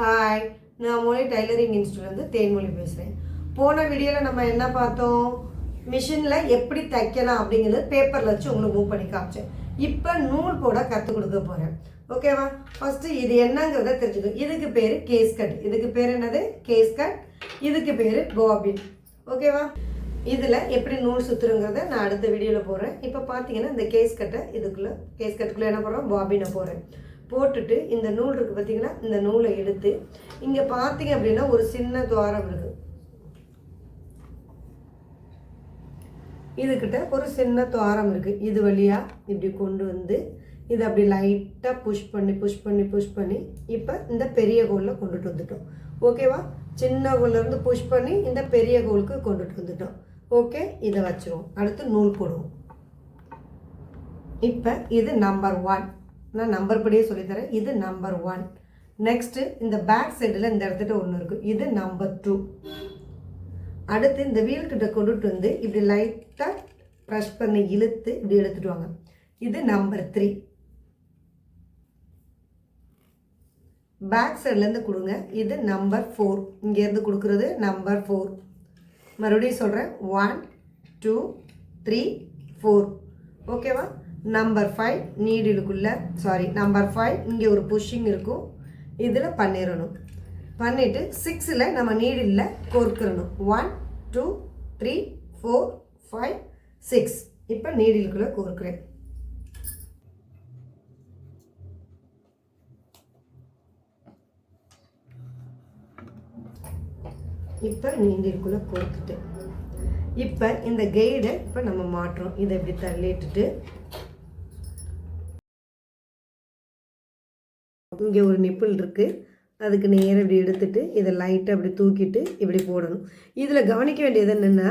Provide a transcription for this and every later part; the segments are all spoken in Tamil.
ஹாய், நான் மொழி டைலரிங் இன்ஸ்டியூட்லேருந்து தேன்மொழி பேசுகிறேன். போன வீடியோவில் நம்ம என்ன பார்த்தோம்? மிஷினில் எப்படி தைக்கலாம் அப்படிங்கிறது பேப்பரில் வச்சு உங்களுக்கு மூவ் பண்ணி காமிச்சேன். இப்போ நூல் போட கற்றுக் கொடுக்க போகிறேன். ஓகேவா? ஃபஸ்ட்டு இது என்னங்கிறத தெரிஞ்சுக்கணும். இதுக்கு பேர் கேஸ் கட். இதுக்கு பேர் என்னது? Case cut. இதுக்கு பேர் பாபின். ஓகேவா? இதில் எப்படி நூல் சுற்றுங்கிறத நான் அடுத்த வீடியோவில் போடுறேன். இப்போ பார்த்தீங்கன்னா இந்த கேஸ் கட்டுக்குள்ளே என்ன பண்ணுறோம்? பாபினை போடுறேன். போட்டுட்டு இந்த நூல் இருக்குது பார்த்தீங்கன்னா, இந்த நூலை எடுத்து இங்கே பார்த்தீங்க அப்படின்னா ஒரு சின்ன துவாரம் இருக்குது. இதுக்கிட்ட ஒரு சின்ன துவாரம் இருக்குது. இது வழியாக இப்படி கொண்டு வந்து இதை அப்படி லைட்டாக புஷ் பண்ணி இப்போ இந்த பெரிய கோலில் கொண்டுட்டு வந்துட்டோம். ஓகேவா? சின்ன கோல்லேருந்து புஷ் பண்ணி இந்த பெரிய கோலுக்கு கொண்டுட்டு வந்துட்டோம். ஓகே, இதை வச்சுருவோம். அடுத்து நூல் போடுவோம். இப்போ இது நம்பர் 1. நான் நம்பர் படியே சொல்லித்தரேன். இது நம்பர் 1. நெக்ஸ்ட்டு இந்த பேக் சைடில் இந்த இடத்துல ஒன்று இருக்குது. இது நம்பர் 2. அடுத்து இந்த வீல்கிட்ட கொண்டுட்டு வந்து இப்படி லைட்டாக ப்ரெஷ் பண்ணி இழுத்து இப்படி எடுத்துட்டு வாங்க. இது நம்பர் 3. பேக் சைட்லேருந்து கொடுங்க. இது நம்பர் 4. இங்கேருந்து கொடுக்குறது நம்பர் 4. மறுபடியும் சொல்கிறேன். 1 2 3 4. ஓகேவா? நம்பர் 5 நீடிலுக்குள்ளே நம்பர் 5 இங்கே ஒரு புஷ்ஷிங் இருக்கும். இதில் பண்ணிடணும். பண்ணிவிட்டு 6ல் நம்ம நீடிலில் கோர்க்கிறணும். 1 2 3 4 5 6. இப்போ நீடிலுக்குள்ளே கோர்க்கிறேன். இப்போ நீடிலுக்குள்ளே கோர்த்துட்டு இப்போ இந்த கைடை இப்போ நம்ம மாட்டுறோம். இதை இப்படி தள்ளிட்டுட்டு இங்கே ஒரு நிப்பிள் இருக்குது. அதுக்கு நேராக இப்படி எடுத்துட்டு இதை லைட்டாக இப்படி தூக்கிட்டு இப்படி போடணும். இதில் கவனிக்க வேண்டியது என்னென்னா,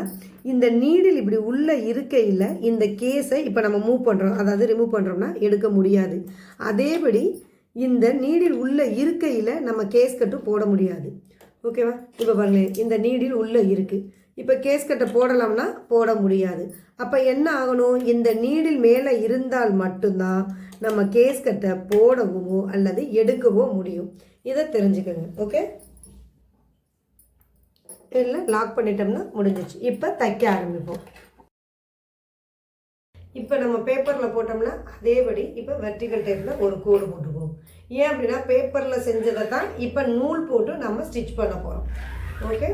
இந்த நீடில் இப்படி உள்ளே இருக்கையில் இந்த கேஸை இப்போ நம்ம மூவ் பண்ணுறோம், அதாவது ரிமூவ் பண்ணுறோம்னா எடுக்க முடியாது. அதேபடி இந்த நீடில் உள்ளே இருக்கையில் நம்ம கேஸ் கட்டு போட முடியாது. ஓகேவா? இப்போ பாருங்களேன், இந்த நீடில் உள்ளே இருக்குது. இப்போ கேஸ் கட்டை போடலாம்னா போட முடியாது. அப்போ என்ன ஆகணும்? இந்த நீடில் மேலே இருந்தால் மட்டும்தான் நம்ம கேஸ் கட்டை போடவோ அல்லது எடுக்கவோ முடியும். இதை தெரிஞ்சுக்கோங்க. ஓகே, இல்லை லாக் பண்ணிட்டோம்னா முடிஞ்சிச்சு. இப்போ தைக்க ஆரம்பிப்போம். இப்போ நம்ம பேப்பரில் போட்டோம்னா அதேபடி இப்போ வெர்டிக்கல் டேப்பில் ஒரு கோடு போட்டுக்குவோம். ஏன் அப்படின்னா பேப்பரில் செஞ்சதை தான் இப்போ நூல் போட்டு நம்ம ஸ்டிச் பண்ண போகிறோம். ஓகே,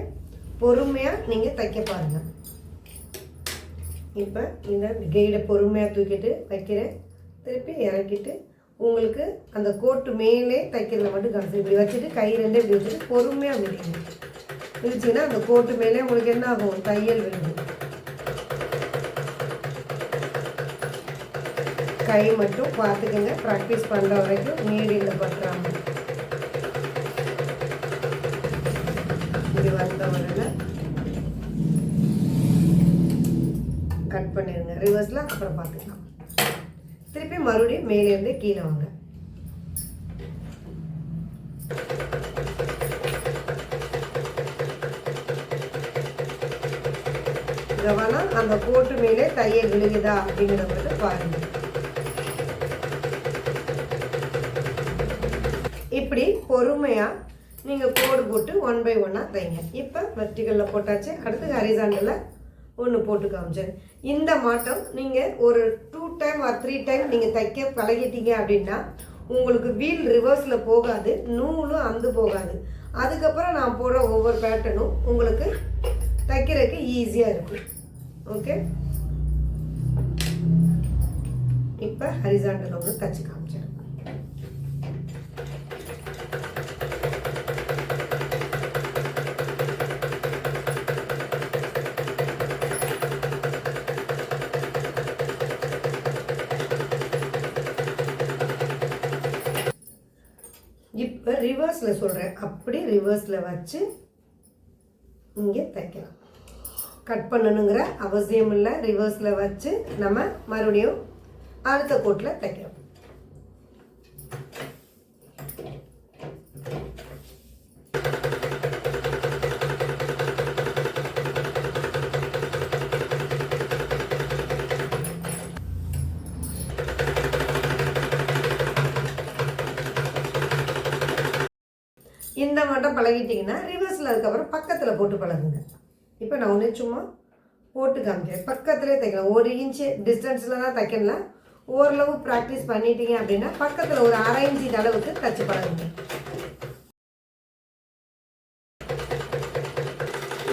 பொறுமையாக நீங்கள் தைக்க பாருங்கள். இப்போ இந்த கைடை பொறுமையாக தூக்கிட்டு வைக்கிறேன். திருப்பி இறக்கிட்டு உங்களுக்கு அந்த கோட்டு மேலே தைக்கிறத மட்டும் காசு இப்படி வச்சுட்டு கை ரெண்டே இப்படி வச்சுட்டு பொறுமையாக விடுங்க. விழிச்சிங்கன்னா அந்த கோட்டு மேலே உங்களுக்கு என்ன ஆகும்? தையல் விழுது. கை மட்டும் பார்த்துக்கங்க. ப்ராக்டிஸ் பண்ணுற வரைக்கும் நீடில் பட்டுறாங்க. இப்படி வந்த உடனே கட் பண்ணிடுங்க. ரிவர்ஸில் அப்புறம் பார்த்துக்கலாம். திருப்பி மறுபடியும் மேலேருந்து கீழே வாங்க. கவனம், அந்த கோட்டு மேலே தையல் விழுகுதா அப்படிங்கிறத மட்டும் பாருங்க. இப்படி பொறுமையாக நீங்கள் கோடு போட்டு 1 by 1 தைங்க. இப்போ வெர்டிகலில் போட்டாச்சு. அடுத்து ஹரிசாண்டலில் ஒன்று போட்டு காமிச்சேன். இந்த மாட்டம் நீங்கள் ஒரு 2 time or 3 time நீங்கள் தைக்க பழகிட்டீங்க அப்படின்னா உங்களுக்கு வீல் ரிவர்ஸில் போகாது, நூலும் அந்து போகாது. அதுக்கப்புறம் நான் போடுற ஒவ்வொரு பேட்டர்னும் உங்களுக்கு தைக்கிறதுக்கு ஈஸியாக இருக்கும். ஓகே, இப்போ ஹரிசாண்டல் ஒன்று தைச்சி காமிச்சேன். இப்போ ரிவர்ஸில் சொல்கிறேன். அப்படி ரிவர்ஸில் வச்சு இங்கே தைக்கலாம். கட் பண்ணணுங்கிற அவசியம் இல்லை. ரிவர்ஸில் வச்சு நம்ம மறுபடியும் அடுத்த கோட்டில் தைக்கிறோம். இந்த மட்டும் பழகிட்டிங்கன்னா ரிவர்ஸில் அதுக்கப்புறம் பக்கத்தில் போட்டு பழகுங்க. இப்போ நான் ஒன்று சும்மா போட்டு காமிக்கிறேன். பக்கத்துலேயே தைக்கலாம். 1 இன்ச்சு டிஸ்டன்ஸில் தான் தைக்கலாம். ஓரளவு ப்ராக்டிஸ் பண்ணிட்டீங்க அப்படின்னா பக்கத்தில் ஒரு 1/2 இன்ச்சு அளவுக்கு தச்சு பழகுங்க.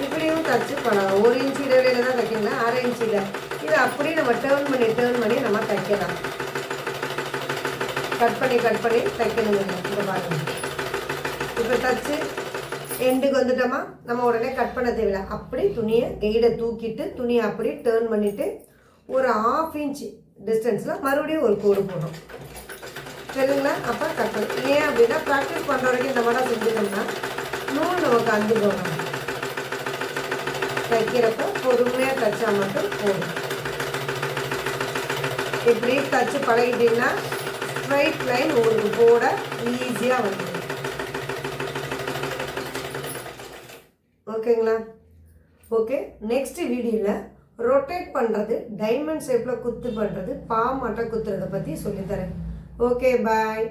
இப்படியும் தச்சு பழகும். 1 இன்ச்சு இடைவெளியில் தான் தைக்கலாம். 1/2 இன்ச்சில் இதை அப்படியே நம்ம டேர்ன் பண்ணி நம்ம தைக்கலாம். கட் பண்ணி தைக்கணுங்க. இதை பாருங்கள். இப்போ தச்சு எண்டுக்கு வந்துட்டோமா, நம்ம உடனே கட் பண்ண தேவையில்லை. அப்படி துணியை கைடை தூக்கிட்டு துணியை அப்படியே டேர்ன் பண்ணிவிட்டு ஒரு 1/2 இன்ச் டிஸ்டன்ஸில் மறுபடியும் ஒரு கோடு போடுறோம். சரிங்களா? அப்போ கட் பண்ணி ஏன் அப்படின்னா ப்ராக்டிஸ் பண்ணுற வரைக்கும் இந்த மாதிரி செஞ்சுட்டோம்னா நூல் நமக்கு அஞ்சு போகணும். தைக்கிறப்ப பொறுமையாக தைச்சா மட்டும் போதும். இப்படி தச்சு பழகிட்டீங்கன்னா ஸ்ட்ரைட் லைன் உங்களுக்கு போட ஈஸியாக வந்துடும். ஓகேங்களா? ஓகே, நெக்ஸ்ட் வீடியோவில் ரொட்டேட் பண்ணுறது, டைமண்ட் ஷேப்பில் குத்து பண்ணுறது, மாட்டை குத்துறதை பற்றி சொல்லித்தரேன். ஓகே, பாய்.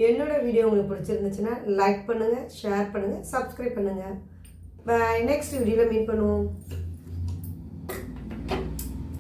என்னோடய வீடியோ உங்களுக்கு பிடிச்சிருந்துச்சுன்னா லைக் பண்ணுங்கள், ஷேர் பண்ணுங்கள், சப்ஸ்கிரைப் பண்ணுங்கள். பாய். நெக்ஸ்ட் வீடியோவில் மீட் பண்ணுவோம்.